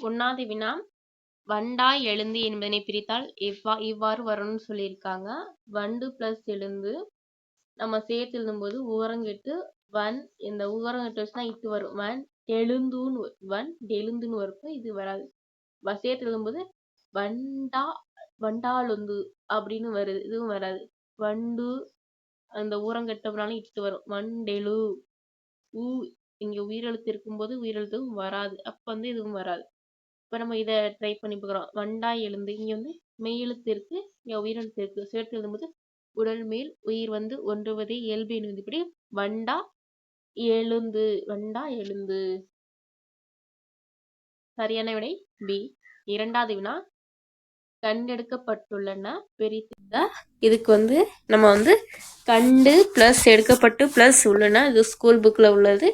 1வது வினா வண்டாய் எழுந்து என்பதனை பிரித்தால் இவ்வாறு வரும்னு சொல்லியிருக்காங்க. வண்டு பிளஸ் எழுந்து நம்ம சேர்த்து எழுதும்போது ஊரங்கெட்டு வன் இந்த ஊரங்கெட்டு வச்சுனா இட்டு வரும். எழுந்துன்னு வரும். இது வராது. சேர்த்து எழுதும்போது வண்டாளுந்து அப்படின்னு வருது. இதுவும் வராது. வண்டு அந்த ஊரங்கெட்டம்னாலும் இட்டு வரும். வண்டெழு ஊ இங்க உயிரெழுத்து இருக்கும்போது உயிரெழுத்தும் வராது. அப்ப இதுவும் வராது. இப்ப நம்ம இதை ட்ரை பண்ணி பார்க்குறோம். வண்டாய் எழுந்து இங்க மெய்யெழுத்து இருக்கு, இங்க உயிரெழுத்து இருக்கு. சேர்த்து எழுதும்போது உடல் மேல் உயிர் ஒன்றுவதே இயல்பு என்பது வண்டா எழுந்து. சரியான விடை பி. 2வது வினா கண்டெடுக்கப்பட்டுள்ளன பிரித்துக. இதுக்கு நம்ம கண்டு பிளஸ் எடுக்கப்பட்டு பிளஸ் உள்ளன. இது ஸ்கூல் புக்ல உள்ளது,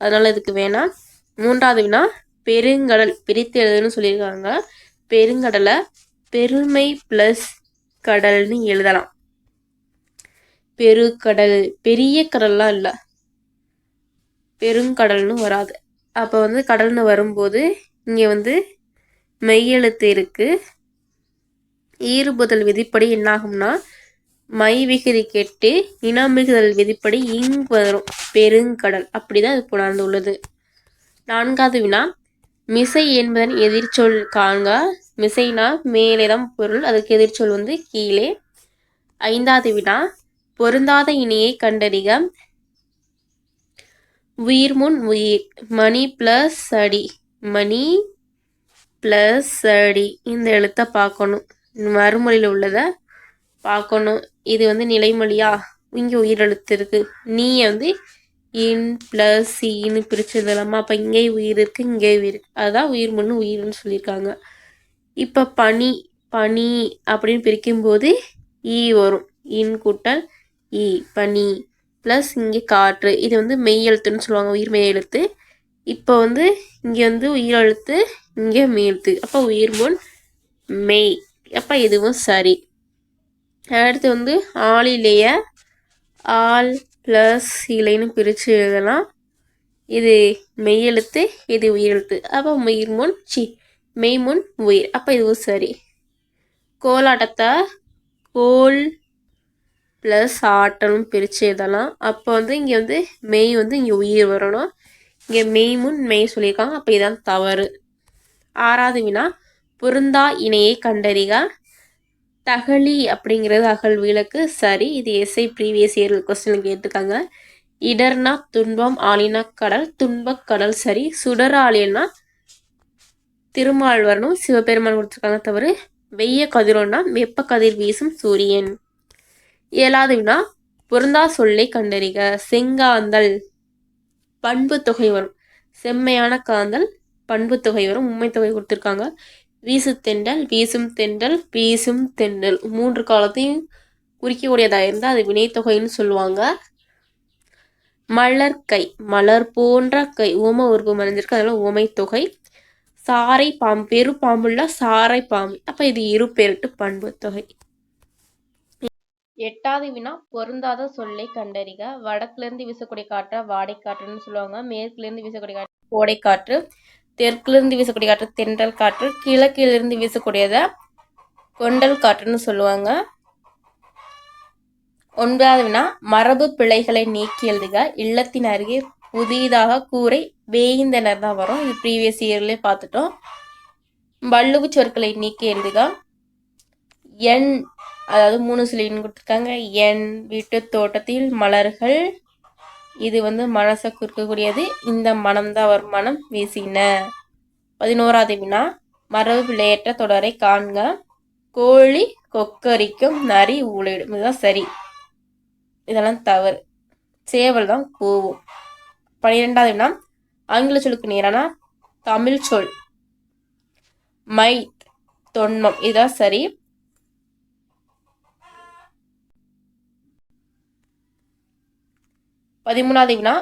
அதனால இதுக்கு வேணாம். 3வது வினா பெருங்கடல் பிரித்து எழுதுன்னு சொல்லியிருக்காங்க. பெருங்கடலை பெருமை பிளஸ் கடல்னு எழுதலாம். பெருக்கடல் பெரிய கடல்லாம் இல்லை, பெருங்கடல்னு வராது. அப்போ கடல்னு வரும்போது இங்கே மெய்யெழுத்து இருக்கு. ஈறுபுதல் விதிப்படி என்னாகும்னா மை விகுதி கெட்டு இனமிகுதல் விதிப்படி வரும். பெருங்கடல். அப்படிதான் இது புணர்ந்து உள்ளது. 4வது வினா மிசை என்பதன் எதிர்ச்சொல் காண்க. மிசைனா மேலேதான் பொருள், அதுக்கு எதிர்ச்சொல் கீழே. 5வது வினா பொருந்தாத இணையை கண்டறிக. உயிர் முன் உயிர் மணி பிளஸ் அடி. மணி பிளஸ் அடி இந்த எழுத்தை பார்க்கணும். மறுமொழியில் உள்ளதை பார்க்கணும். இது நிலைமொழியா, இங்கே உயிரெழுத்து இருக்கு. நீ இன் பிளஸ் இன்னு பிரிச்சதுலாமா? அப்போ இங்கே உயிர் இருக்கு, இங்கே உயிர் இருக்கு. அதுதான் உயிர் முன்னு உயிர்னு சொல்லியிருக்காங்க. இப்போ பனி பனி அப்படின்னு பிரிக்கும்போது ஈ வரும். இன் கூட்டல் ஈ பனி ப்ளஸ் இங்கே காற்று. இது மெய் எழுத்துன்னு சொல்லுவாங்க, உயிர் மெய் எழுத்து. இப்போ இங்கே உயிரெழுத்து, இங்கே மெய்யெழுத்து. அப்போ உயிர் முன் மெய். அப்போ இதுவும் சரி. அடுத்து ஆளிலேய ஆள் பிளஸ் இலைன்னு பிரித்து எழுதலாம். இது மெய்யெழுத்து, இது உயிரெழுத்து. அப்போ உயிர் முன் மெய் முன் உயிர். அப்போ இதுவும் சரி. கோலாட்டத்தை கோல் ப்ளஸ் ஆட்டலும் பிரித்து எழுதலாம். அப்போ இங்கே மெய் இங்கே உயிர் வரணும். இங்கே மெய் முன் மெய் சொல்லியிருக்காங்க. அப்போ இதுதான் தவறு. 6வது வினா பொருந்தா இணையை கண்டறிக. தகழி அப்படிங்கிறது அகல் விளக்கு. சரி. இது எஸ்ஐ ப்ரீவியஸ் இயர் கொஸ்டின் கேட்டிருக்காங்க. இடர்னா துன்பம், ஆளினா கடல், துன்பக் கடல். சரி. சுடர ஆளியல்னா திருமால் வரணும், சிவபெருமான் கொடுத்துருக்காங்க தவறு. வெய்ய கதிரோன்னா வெப்ப கதிர் வீசும் சூரியன். 7வது வினா பொருந்தா சொல்லை கண்டறிக. செங்காந்தல் பண்பு தொகை வரும். செம்மையான காந்தல் பண்பு தொகை வரும். உண்மை தொகை கொடுத்துருக்காங்க. வீசு தெண்டல் வீசும் தெண்டல் வீசும் தெண்டல் 3 காலத்தையும் குறிக்கக்கூடியதாக இருந்தால் அது வினைத்தொகைன்னு சொல்லுவாங்க. மலர் கை மலர் போன்ற கை ஓம உருவம் மறைஞ்சிருக்கு, அதனால ஓமை தொகை. சாரை பாம்பு பெரு பாம்புள்ள சாரை பாம்பு. அப்போ இது இரு பெருட்டு பண்பு தொகை. 8வது வினா பொருந்தாத சொல்லை கண்டறிக. வடக்குலேருந்து வீசக்கூடிய காற்றை வாடை காற்றுன்னு சொல்லுவாங்க. மேற்குலேருந்து வீசக்கூடிய காற்று கோடை காற்று. தெற்குலேருந்து வீசக்கூடிய காற்று தென்றல் காற்று. கிழக்கிலிருந்து வீசக்கூடியதை கொண்டல் காற்றுன்னு சொல்லுவாங்க. 9வது வினா மரபு பிழைகளை நீக்கி எழுதுக. இல்லத்தின் அருகே புதிதாக கூரை வேய்ந்தனர் தான் வரும். இது ப்ரீவியஸ் இயர்லேயே பார்த்துட்டோம். வள்ளுவு சொற்களை நீக்கி எழுதுக. என் அதாவது 3 சொல்லின்னு கொடுத்துருக்காங்க. என் வீட்டு தோட்டத்தில் மலர்கள். இது மனசை குறிக்கக்கூடியது. இந்த மனம் தான் வரும். மனம் வீசின. 11வது வினா மரபு பிழையற்ற தொடரை காண்க. கோழி கொக்கரிக்கும், நரி ஊழையிடும். இதுதான் சரி. இதெல்லாம் தவறு. சேவல் தான் கூவும். 12வது வினா ஆங்கில சொல்லுக்கு நேரான தமிழ் சொல் மைத் தொன்மம். இதுதான் சரி. 13வது வினா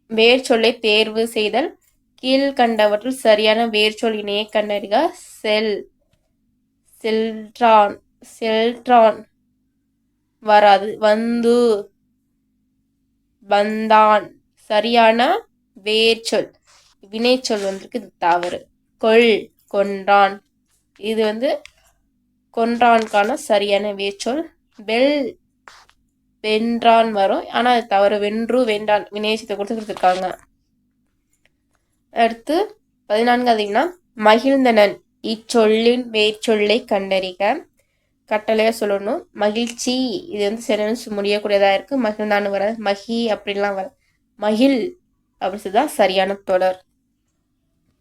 வேர் சொல்லை தேர்வு செய்தல். கீழ்கண்டவற்றில் சரியான வேர் சொல் இணையை கண்டறிக. செல்ட்ரான் செல்ட்ரான் வராது. வந்து வந்தான். சரியான வேர் சொல் வினை சொல் இது தவறு. கொன்றான். இது வந்து கொன்றான்கான சரியான வேர்ச்சொல். வென்றான் வரும், ஆனா அது தவறு. வென்று வென்றான் வினையச்சத்தை கொடுத்துருக்காங்க. அடுத்து 14வது மகிழ்ந்தனன் இச்சொல்லின் வேர்ச்சொல்லை கண்டறிக. கட்டளையா சொல்லணும். மகிழ்ச்சி இது வந்து சென்டென்ஸ் முடியக்கூடியதா இருக்கு. மகிழ்ந்தான்னு வர, மகி அப்படின்லாம் வர, மகிழ் அப்படி சொல்லிதான் சரியான தொடர்.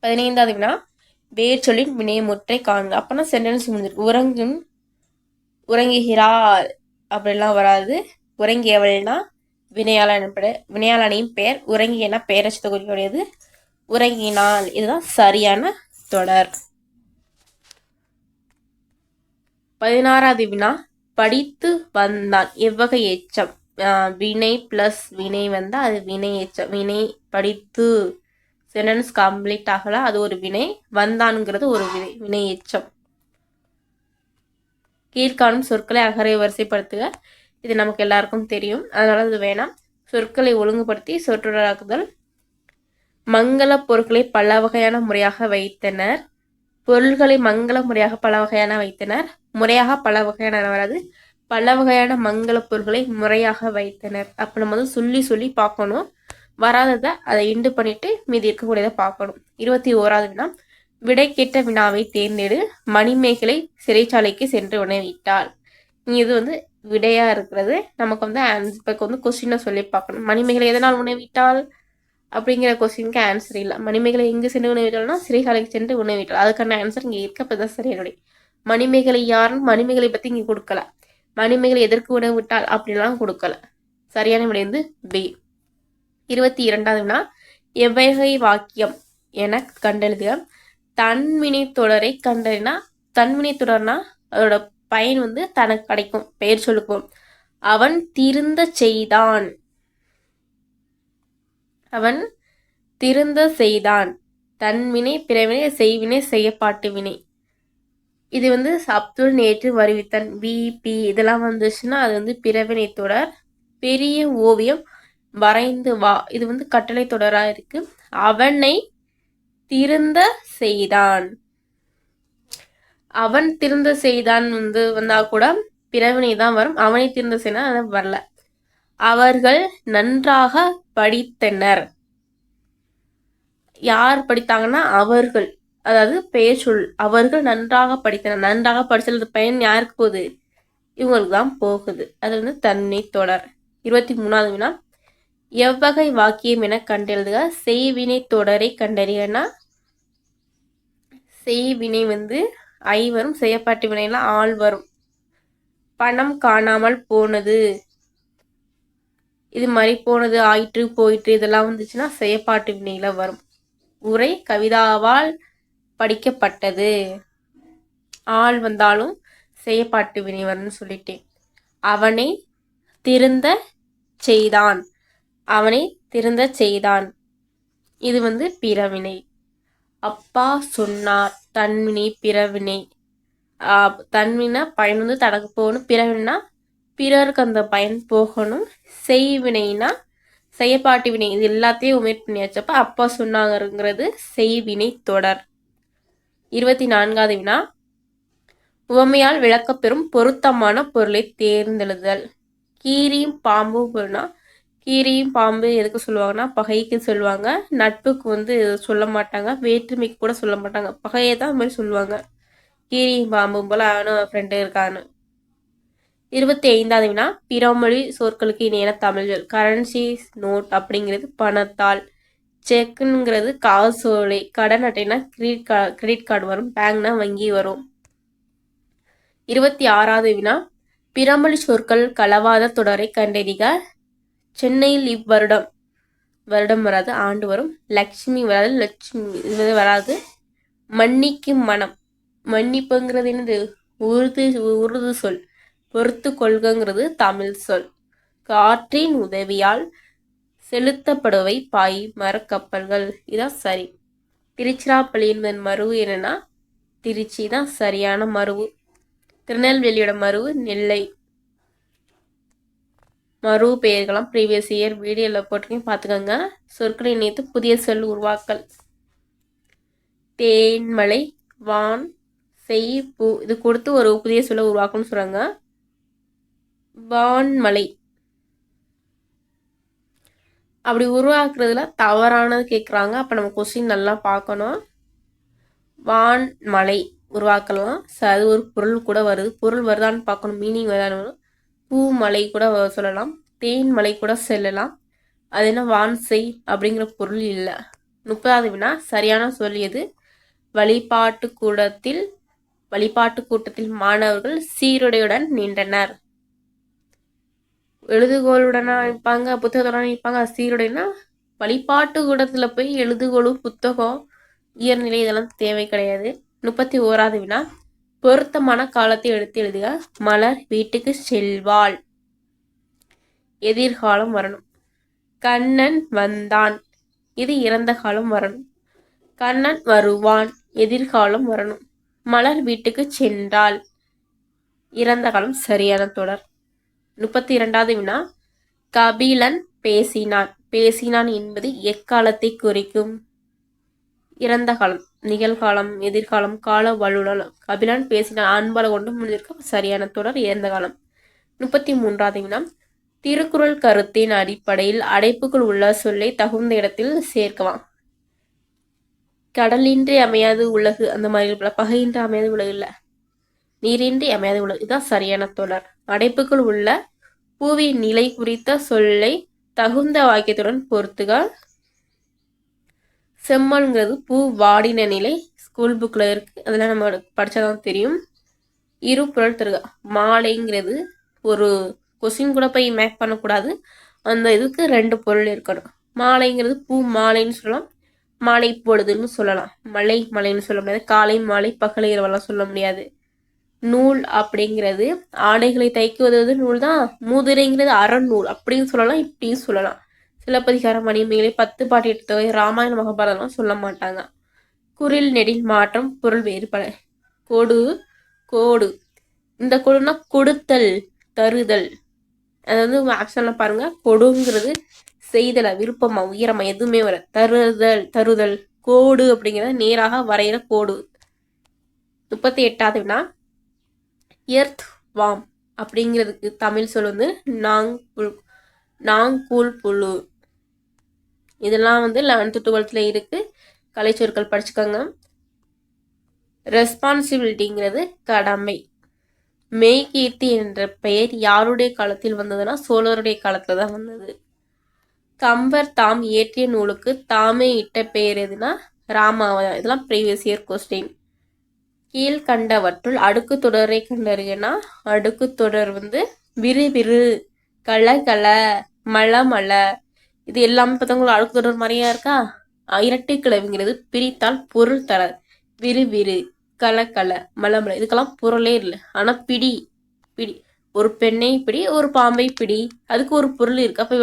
15வது வேர்ச்சொல்லின் வினைமுற்றை காண்க. அப்பனா சென்டென்ஸ் முடிஞ்சிருக்கு. உறங்குகிறாள் அப்படிலாம் வராது. உறங்கியவள்னா வினையாளனின் பெயர். உறங்கியனா பெயரச்சத்தை குறிக்கக்கூடியது. உறங்கினாள் இதுதான் சரியான தொடர். 16வது படித்து வந்தான் எவ்வகை எச்சம். வினை பிளஸ் வினை வந்தா அது வினை எச்சம். வினை படித்து சென்டென்ஸ் கம்ப்ளீட் ஆகல, அது ஒரு வினை. வந்தான்ங்கிறது ஒரு வினை எச்சம். கீழ்காணும் சொற்களை அகரை வரிசைப்படுத்துக. இது நமக்கு எல்லாருக்கும் தெரியும், அதனால இது வேணாம். சொற்களை ஒழுங்குபடுத்தி சொற்றொடராக்குதல். மங்கள பொருட்களை பல வகையான முறையாக வைத்தனர். பொருள்களை மங்கள முறையாக பல வகையான வைத்தனர். முறையாக பல வகையான வராது. பல வகையான மங்கள பொருட்களை முறையாக வைத்தனர். அப்போ நம்ம வந்து சொல்லி சொல்லி பார்க்கணும். வராததை அதை இண்டு பண்ணிட்டு மீதி இருக்கக்கூடியதை பார்க்கணும். 21வது விடை கேட்ட வினாவை தேர்ந்தெடு. மணிமேகலை சிறைச்சாலைக்கு சென்று உணவிட்டாள். இது வந்து விடையா இருக்கிறது. நமக்கு வந்து ஆன்சருக்கு வந்து கொஸ்டினை சொல்லி பார்க்கணும். மணிமேகலை எதனால் உணவிட்டாள் அப்படிங்கிற கொஸ்டினுக்கு ஆன்சர் இல்லை. மணிமேகலை எங்கு சென்று உணவிட்டாள்னா சிறைச்சாலைக்கு சென்று உணவிட்டாள். அதுக்கான ஆன்சர் இங்கே இருக்கப்பதான் சரியானுடைய. மணிமேகலை யாருன்னு மணிமேகலை பற்றி இங்கே கொடுக்கல. மணிமேகலை எதற்கு உணவிட்டாள் அப்படின்லாம் கொடுக்கல. சரியான விடை வந்து பி. 22வது எவ்வகை வாக்கியம் என கண்டெழுதுக. தன்வினை தொடரை கண்டறினா, தன்வினை தொடர்னா அதோட பயன் வந்து தனக்கு கிடைக்கும். பெயர் சொல்லுக்கும். அவன் திருந்த செய்தான். அவன் திருந்த செய்தான். தன்வினை, பிறவினை, செய்வினை, செய்யப்பாட்டு வினை. இது வந்து அப்துல் நேற்று வருவித்தான். பி இதெல்லாம் வந்துச்சுன்னா அது வந்து பிறவினை தொடர். பெரிய ஓவியம் வரைந்து வா இது வந்து கட்டளை தொடரா இருக்கு. அவனை திருந்த செய்தான். அவன் திருந்த செய்தான் வந்து வந்தா கூட பிறவினை தான் வரும். அவனை திருந்த செய்தான் அது வரல. அவர்கள் நன்றாக படித்தனர். யார் படித்தாங்கன்னா அவர்கள், அதாவது பெயர் சொல். அவர்கள் நன்றாக படித்தனர். நன்றாக படிச்சது பயன் யாருக்கு போகுது? இவங்களுக்கு தான் போகுது. அது வந்து தன்மை தொடர். 23வது எவ்வகை வாக்கியம் என கண்டெழுதுக. செய்வினை தொடரை கண்டறியனா, செய்வினை வந்து ஐ வரும். செய்யப்பாட்டு வினைலாம் ஆள் வரும். பணம் காணாமல் போனது இது மாதிரி போனது, ஆயிற்று, போயிற்று இதெல்லாம் வந்துச்சுன்னா செய்யப்பாட்டு வினையில வரும். உரை கவிதாவால் படிக்கப்பட்டது. ஆள் வந்தாலும் செய்யப்பாட்டு வினை வரும்னு சொல்லிட்டேன். அவனை திருந்த செய்தான். அவனை திருந்த செய்தான். இது வந்து பிறவினை. அப்பா சொன்னார். தன்வினை, பிறவினை. தன்வினா பயன் வந்து தனக்கு போகணும். பிறவினா பிறருக்கு அந்த பயன் போகணும். செய்வினைனா செய்யப்பாட்டு வினை. இது எல்லாத்தையும் உமேட் பண்ணியாச்சப்ப அப்பா சொன்னாங்கிறது செய்வினை தொடர். 24வது உவமையால் விளக்கப்பெறும் பொருத்தமான பொருளை தேர்ந்தெழுதல். கீரியும் பாம்பு பொருள்னா, கீரியும் பாம்பு எதுக்கு சொல்லுவாங்கன்னா பகைக்கு சொல்லுவாங்க. நட்புக்கு வந்து சொல்ல மாட்டாங்க. வேற்றுமைக்கு கூட சொல்ல மாட்டாங்க. பகையை தான் மாதிரி சொல்லுவாங்க. கீரியும் பாம்பும் போல அவனும் ஃப்ரெண்டு இருக்கான்னு. 25வது பிறமொழி சொற்களுக்கு இணையான தமிழ் சொல். கரன்சி நோட் அப்படிங்கிறது பணத்தால். செக்குங்கிறது காசோலை. கடன் அட்டைனா கிரெடிட் கார்டு வரும். பேங்க்னா வங்கி வரும். 26வது பிறமொழி சொற்கள் கலவாத தொடரை கண்டறிக. சென்னையில் இவ்வருடம், வருடம் வராது, ஆண்டு வரும். லட்சுமி வராது, லட்சுமி இது வராது. மன்னிக்கும் மனம். மன்னிப்புங்கிறது என்னது? உருது சொல். பொறுத்து கொள்கைங்கிறது தமிழ் சொல். காற்றின் உதவியால் செலுத்தப்படுவை பாய் மரக்கப்பல்கள். இதான் சரி. திருச்சிராப்பள்ளியின் மருவு என்னன்னா திருச்சி தான் சரியான மருவு. திருநெல்வேலியோட மருவு நெல்லை. மருவு பெயர்களாம் ப்ரீவியஸ் இயர் வீடியோவில் போட்டிருக்கேன், பார்த்துக்கோங்க. சொற்களை இணைத்து புதிய சொல் உருவாக்கல். தேன்மலை வான் செய் பூ இது கொடுத்து ஒரு புதிய சொல்ல உருவாக்கணும்னு சொல்கிறாங்க. வான்மலை அப்படி உருவாக்குறதுல தவறானது கேட்குறாங்க. அப்போ நம்ம கொஸ்டின் நல்லா பார்க்கணும். வான்மலை உருவாக்கலாம். அது ஒரு பொருள் கூட வருது. பொருள் வருதான்னு பார்க்கணும். மீனிங் வருதான்னு வரும். பூமலை கூட சொல்லலாம். தேன்மலை கூட செல்லலாம். அது என்ன வான் செய் அப்படிங்கிற பொருள் இல்லை. 30வது வினா சரியான சொல் எது? வழிபாட்டு கூட்டத்தில் மாணவர்கள் சீருடையுடன் நின்றனர். எழுதுகோளுடனா இருப்பாங்க, புத்தகத்துடன் இருப்பாங்க. சீருடைனா வழிபாட்டு கூடத்தில் போய் எழுதுகோளும் புத்தகம் உயர்நிலை இதெல்லாம் தேவை கிடையாது. 31வது வினா பொருத்தமான காலத்தை எடுத்து எழுதுக. மலர் வீட்டுக்கு செல்வாள். எதிர்காலம் வரணும். கண்ணன் வந்தான். இது இறந்த காலம் வரணும். கண்ணன் வருவான். எதிர்காலம் வரணும். மலர் வீட்டுக்கு சென்றாள். இறந்த காலம் சரியான தொடர். 32வது வினா கபிலன் பேசினான். பேசினான் என்பது எக்காலத்தை குறிக்கும்? இறந்த காலம், நிகழ்காலம், எதிர்காலம், கால வல்லுநர். கபிலன் பேசினான் அன்பால கொண்டு முடிஞ்சிருக்க சரியான தொடர் இறந்த காலம். 33வது வினா திருக்குறள் கருத்தின் அடிப்படையில் அடைப்புக்குள் உள்ள சொல்லை தகுந்த இடத்தில் சேர்க்கலாம். கடலின்றி அமையாது உலகு அந்த மாதிரி பகையின்றி அமையாது உலகு இல்லை, நீரின்றி அமையாது உலகு. இதுதான் சரியான தொடர். அடைப்புக்குள் உள்ள பூவின் நிலை குறித்த சொல்லை தகுந்த வாக்கியத்துடன் பொறுத்துக. செம்மல்ங்கிறது பூ வாடின நிலை. ஸ்கூல் புக்கில் இருக்கு, அதெல்லாம் நம்ம படித்தாதான் தெரியும். இரு பொருள் தருக. மாலைங்கிறது ஒரு கொஸ்டின் கூட போய் மேக் பண்ணக்கூடாது. அந்த இதுக்கு 2 பொருள் இருக்கணும். மாலைங்கிறது பூ மாலைன்னு சொல்லலாம், மாலை பொழுதுன்னு சொல்லலாம். மலைன்னு சொல்ல முடியாது. காலை மாலை பகல் இரவெல்லாம் சொல்ல முடியாது. நூல் அப்படிங்கிறது ஆடைகளை தைக்குவது நூல் தான். மூதுரைங்கிறது அறநூல் அப்படின்னு சொல்லலாம், இப்படியும் சொல்லலாம். சிலப்பதிகாரம், மணிமேகலை, 10 பாட்டு 8 தொகை, ராமாயண மகாபாரதம்லாம் சொல்ல மாட்டாங்க. குறில் நெடில் மாற்றம் பொருள் வேறுபட. கொடு கோடு. இந்த கொடுனா கொடுத்தல் தருதல். அதாவது ஆப்ஷன்ல பாருங்க. கொடுங்கிறது செய்தல, விருப்பமா, உயரமா எதுவுமே வர. தருதல். கோடு அப்படிங்கிறது நேராக வரைகிற கோடு. 38வது வினா எர்த் வாம் அப்படிங்கிறதுக்கு தமிழ் சொல் வந்து நாங்கூல் புழு. இதெல்லாம் வந்து 11th 12th இருக்கு. கலைச்சொற்கள் படிச்சுக்கோங்க. ரெஸ்பான்சிபிலிட்டிங்கிறது கடமை. மெய்கீர்த்தி என்ற பெயர் யாருடைய காலத்தில் வந்ததுன்னா சோழருடைய காலத்துல தான் வந்தது. கம்பர் தாம் இயற்றிய நூலுக்கு தாமே இட்ட பெயர் எதுனா ராமாவதம். இதெல்லாம் ப்ரீவியஸ் இயர் கொஸ்டின். கீழ்கண்டவற்றுள் அடுக்கு தொடரை கண்டறியனா அடுக்கு தொடர் வந்து விறுவிறு, கல மல. இது எல்லாமே பார்த்தவங்களுக்கு அடுக்கு தொடர் மாதிரியா இருக்கா? இரட்டை கிளவிங்கிறது பிரித்தால் பொருள் தர. விறுவிறு, கல மல. இதுக்கெல்லாம் பொருளே இல்லை. ஆனா பிடி ஒரு பெண்ணை பிடி, ஒரு பாம்பை பிடி, அதுக்கு ஒரு பொருள் இருக்கு. அப்ப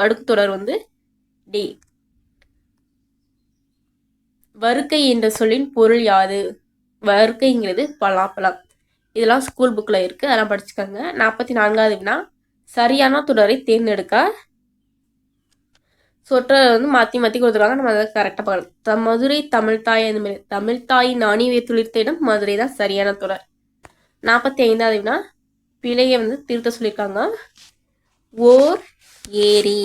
அடுக்கு தொடர் வந்து டி. வருக்கை என்ற சொல்லின் பொருள் யாது? வருக்கைங்கிறது பலாப்பழம். இதெல்லாம் ஸ்கூல் புக்கில் இருக்குது, அதெல்லாம் படிச்சுக்கோங்க. 44வது வினா சரியான தொடரை தேர்ந்தெடுக்க. சொற்றை வந்து மாற்றி கொடுத்துருவாங்க, நம்ம அதை கரெக்டாக பார்க்கலாம். மதுரை தமிழ்தாய் அந்த மாதிரி தமிழ்தாய் நாணி துளிர்த்த இடம் மதுரை தான் சரியான தொடர். 45வது வினா பிழையை வந்து திருத்த சொல்லியிருக்காங்க. ஓர் ஏரி.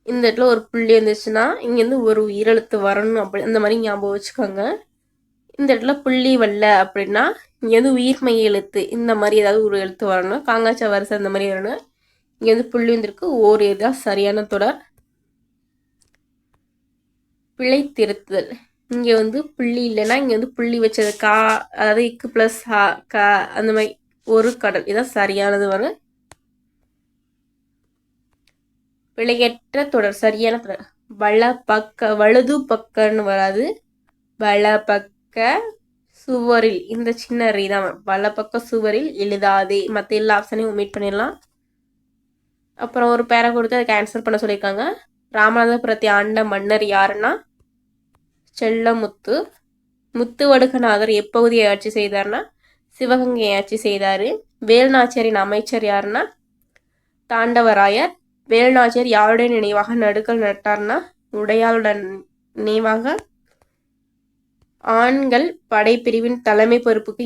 இந்த இடத்துல ஒரு புள்ளி வந்துச்சுன்னா இங்கேருந்து ஒரு உயிரெழுத்து வரணும் அப்படி அந்த மாதிரி ஞாபகம் வச்சுக்கோங்க. இந்த இடத்துல புள்ளி வரல அப்படின்னா இங்கேருந்து உயிர்மை எழுத்து இந்த மாதிரி ஏதாவது ஒரு எழுத்து வரணும். காங்காச்சா வரிசை இந்த மாதிரி வரணும். இங்கே வந்து புள்ளி வந்துருக்கு. ஓர் ஏரி தான் சரியான தொடர். பிழை திருத்துதல். இங்கே வந்து புள்ளி இல்லைன்னா இங்கே வந்து புள்ளி வச்சது கா, அதாவது இக்கு ப்ளஸ் கா அந்த மாதிரி ஒரு கடல். இதான் சரியானது வரும். பிழையற்ற தொடர் சரியான தொடர். வலது பக்கன்னு வராது. வலப்பக்க சுவரில், இந்த சின்ன ரீ தான் வலப்பக்க சுவரில் எழுதாதே. மற்ற எல்லா ஆப்ஷனையும் ஒமிட் பண்ணிடலாம். அப்புறம் ஒரு பேரை கொடுத்து அதுக்கு ஆன்சர் பண்ண சொல்லியிருக்காங்க. ராமநாதபுரத்தை ஆண்ட மன்னர் யாருன்னா செல்லமுத்து. முத்துவடுகநாதர் எப்பகுதியை ஆட்சி செய்தார்னா சிவகங்கையை ஆட்சி செய்தார். வேலுநாச்சியாரின் அமைச்சர் யாருன்னா தாண்டவராயர். வேலுநாச்சியார் யாருடைய நினைவாக நடுக்கல் நட்டார்னா உடையாளுடன் நினைவாக. ஆண்கள் படைப்பிரிவின் தலைமை பொறுப்புக்கு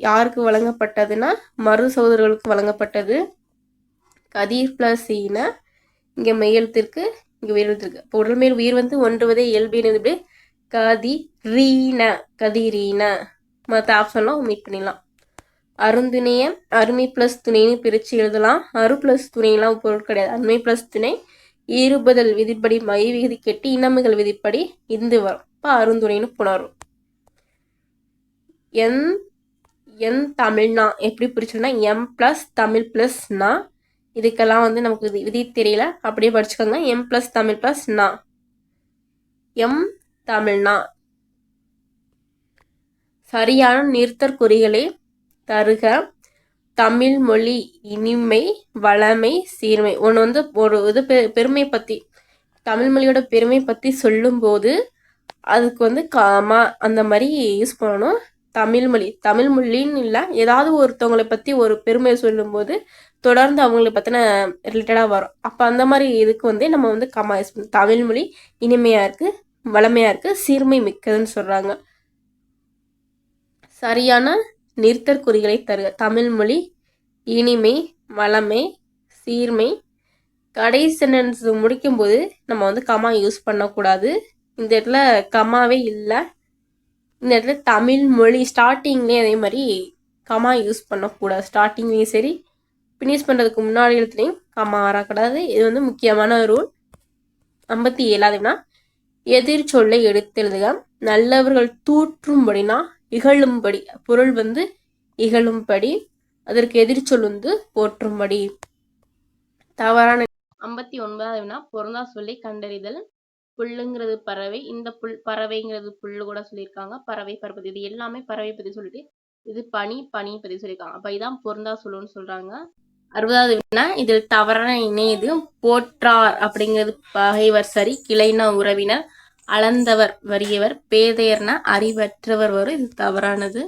யாருக்கு வழங்கப்பட்டதுன்னா மரு சகோதரர்களுக்கு வழங்கப்பட்டது. கதிர் பிளஸ் ஈன இங்கே மெய்யெழுத்திற்கு இங்கே உயிரெழுத்திருக்கு. இப்போ உடல்மேல் உயிர் வந்து ஒன்றுவதே இயல்பினது. கதிரீன கதிரீன. மற்ற ஆப்ஷன்லாம் மீட் பண்ணிடலாம். அருந்துணைய அருமை பிளஸ் துணைன்னு பிரித்து எழுதலாம். அரு பிளஸ் துணையெல்லாம் பொருள் கிடையாது. அருமை பிளஸ் துணை ஈறுபதல் விதிப்படி மை விகுதி கெட்டு இனமுகள் விதிப்படி இந்து வரும். இப்போ அருந்துணைன்னு புணரும். என் தமிழ்னா எப்படி பிரிச்சுன்னா எம் பிளஸ் தமிழ் பிளஸ் நா. இதுக்கெல்லாம் வந்து நமக்கு விதி தெரியல, அப்படியே படிச்சுக்கோங்க. எம் பிளஸ் தமிழ் பிளஸ் நா. எம் தமிழ்னா. சரியான நிறுத்தற்குறிகளை தருக. தமிழ் மொழி இனிமை வளமை சீர்மை. ஒன்று வந்து ஒரு இது பெருமை பற்றி, தமிழ் மொழியோட பெருமை பற்றி சொல்லும்போது அதுக்கு வந்து காமா அந்த மாதிரி யூஸ் பண்ணணும். தமிழ் மொழின்னு இல்லை, ஏதாவது ஒருத்தவங்களை பற்றி ஒரு பெருமையை சொல்லும்போது தொடர்ந்து அவங்களை பற்றின ரிலேட்டடாக வரும். அப்போ அந்த மாதிரி இதுக்கு வந்து நம்ம வந்து கமா யூஸ் பண்ணணும். தமிழ் மொழி இனிமையாக இருக்குது, வளமையாக இருக்குது, சீர்மை மிக்கதுன்னு சொல்கிறாங்க. சரியான நிறுத்தற்குறிகளை தருக. தமிழ் மொழி இனிமை வளமை சீர்மை. கடைசி சென்டென்ஸ் முடிக்கும்போது நம்ம வந்து கமா யூஸ் பண்ணக்கூடாது. இந்த இடத்துல கமாவே இல்லை. இந்த இடத்துல தமிழ் மொழி ஸ்டார்டிங்லேயே அதே மாதிரி கமா யூஸ் பண்ணக்கூடாது. ஸ்டார்டிங்லேயும் சரி ஃபினிஷ் பண்ணுறதுக்கு முன்னாடி எழுத்துலையும் கமா வரக்கூடாது. இது வந்து முக்கியமான ரூல். 57ஆவதுனா எதிர் சொல்லை எடுத்தெழுதுக. நல்லவர்கள் தூற்றும்படினா இகழும்படி. பொருள் வந்து இகழும்படி, அதற்கு எதிர்ச்சொல் வந்து போற்றும்படி. தவறான. 59ஆவதுனா பொருந்தா சொல்லி கண்டறிதல். புல்லுங்கிறது பறவை, இந்த பறவைங்கிறது புல்லு கூட சொல்லியிருக்காங்க. பறவை பறப்பது, இது எல்லாமே பறவை பற்றி சொல்லிட்டு இது பனி பற்றி சொல்லியிருக்காங்க. அப்போ இதான் பொருந்தா சொல்லுன்னு சொல்றாங்க. 60வது வினா இதில் தவறான இணையது. போற்றார் அப்படிங்கிறது பகைவர் சரி, கிளைனா உறவினர், அளந்தவர் வறியவர், பேதையர்னா அறிவற்றவர் வரும். இது தவறானது.